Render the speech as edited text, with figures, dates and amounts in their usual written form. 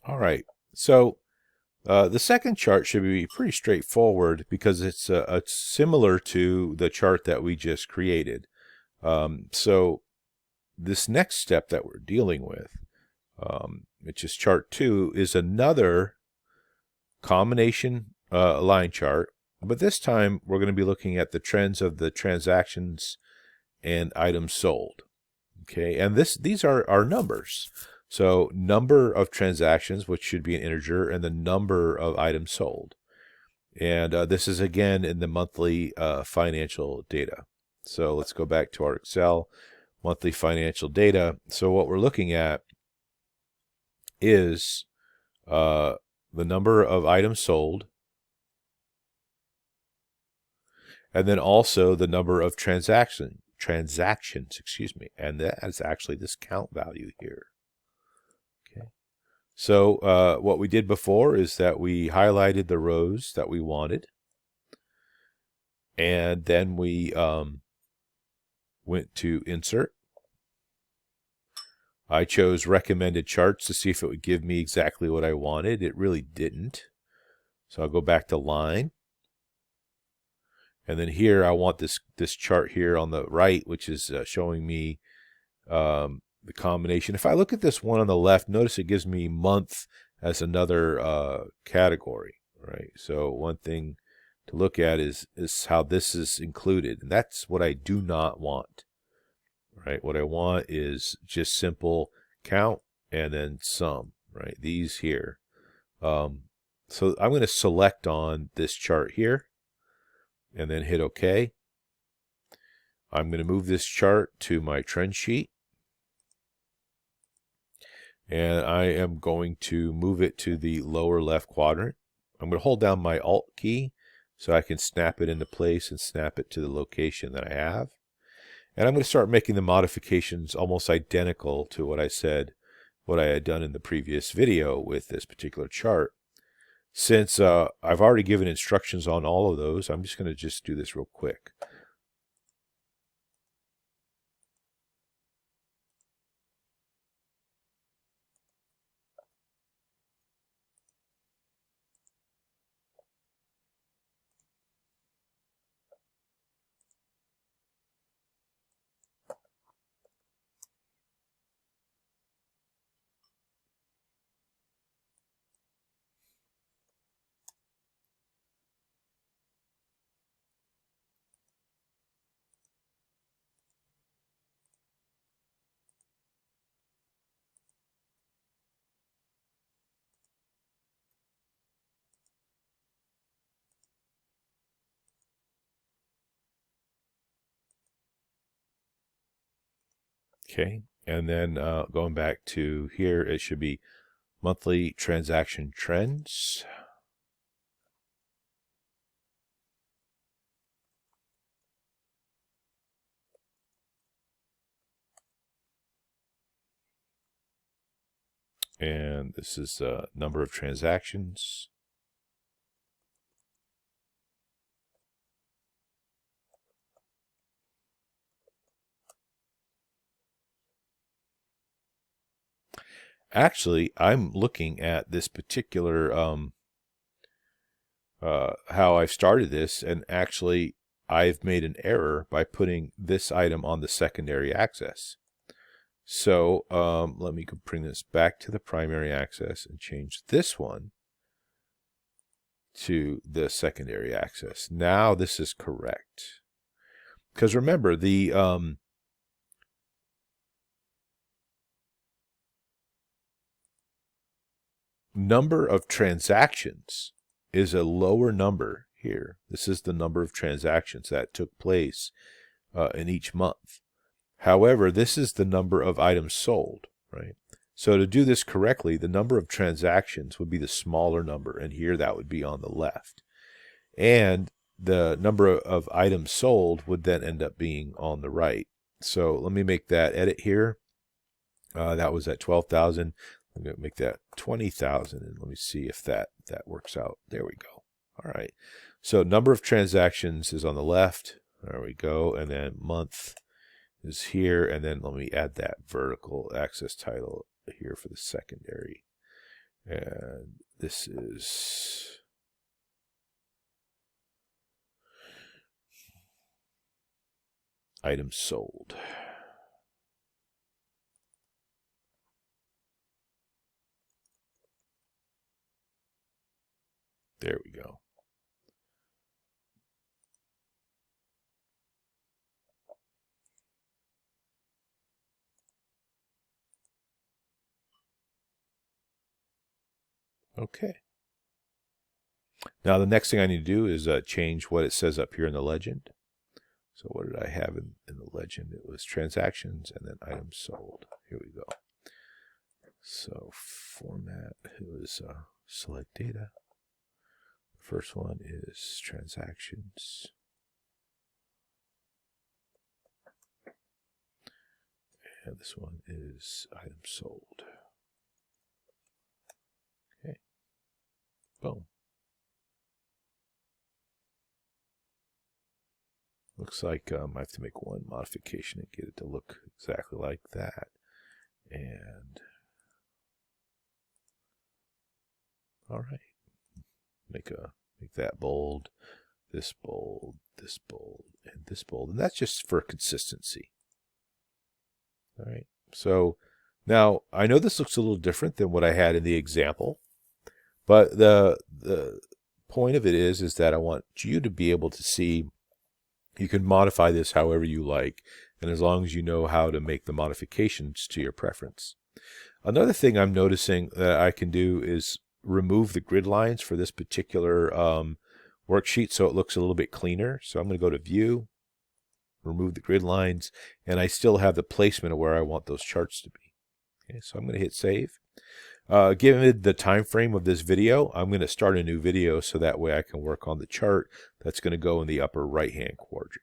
All right. So the second chart should be pretty straightforward because it's similar to the chart that we just created. So this next step that we're dealing with, which is chart 2, is another combination line chart. But this time we're going to be looking at the trends of the transactions and items sold. Okay, and these are our numbers. So number of transactions, which should be an integer, and the number of items sold. And this is again in the monthly financial data. So let's go back to our Excel monthly financial data. So what we're looking at is the number of items sold, and then also the number of transactions, and that is actually this count value here. Okay. So what we did before is that we highlighted the rows that we wanted, and then we went to Insert. I chose Recommended Charts to see if it would give me exactly what I wanted. It really didn't. So I'll go back to Line. And then here I want this chart here on the right, which is showing me the combination. If I look at this one on the left, notice it gives me month as another category, right? So one thing to look at is how this is included. And that's what I do not want, right? What I want is just simple count and then sum, right? These here. So I'm going to select on this chart here and then hit OK. I'm going to move this chart to my trend sheet. And I am going to move it to the lower left quadrant. I'm going to hold down my Alt key so I can snap it into place and snap it to the location that I have. And I'm going to start making the modifications almost identical to what I had done in the previous video with this particular chart. Since I've already given instructions on all of those, I'm just going to do this real quick. Okay, and then going back to here, it should be monthly transaction trends. And this is number of transactions. Actually, I'm looking at this particular how I've started this, and actually I've made an error by putting this item on the secondary axis. So let me bring this back to the primary axis and change this one to the secondary axis. Now this is correct. Because remember, the number of transactions is a lower number here. This is the number of transactions that took place in each month. However, this is the number of items sold, right? So to do this correctly, the number of transactions would be the smaller number, and here that would be on the left. And the number of items sold would then end up being on the right. So let me make that edit here. That was at 12,000. I'm going to make that 20,000, and let me see if that works out. There we go. All right. So number of transactions is on the left. There we go. And then month is here. And then let me add that vertical axis title here for the secondary. And this is items sold. There we go. Okay. Now the next thing I need to do is change what it says up here in the legend. So what did I have in the legend? It was transactions and then items sold. Here we go. So format, it was select data. First one is transactions. And this one is items sold. Okay. Boom. Looks like I have to make one modification and get it to look exactly like that. And all right, make that bold, this bold, this bold, and this bold, and that's just for consistency. All right. So now I know this looks a little different than what I had in the example, but the point of it is that I want you to be able to see. You can modify this however you like, and as long as you know how to make the modifications to your preference. Another thing I'm noticing that I can do is remove the grid lines for this particular worksheet so it looks a little bit cleaner. So I'm going to go to View, remove the grid lines, and I still have the placement of where I want those charts to be. Okay, so I'm going to hit Save. Given the time frame of this video, I'm going to start a new video so that way I can work on the chart that's going to go in the upper right-hand quadrant.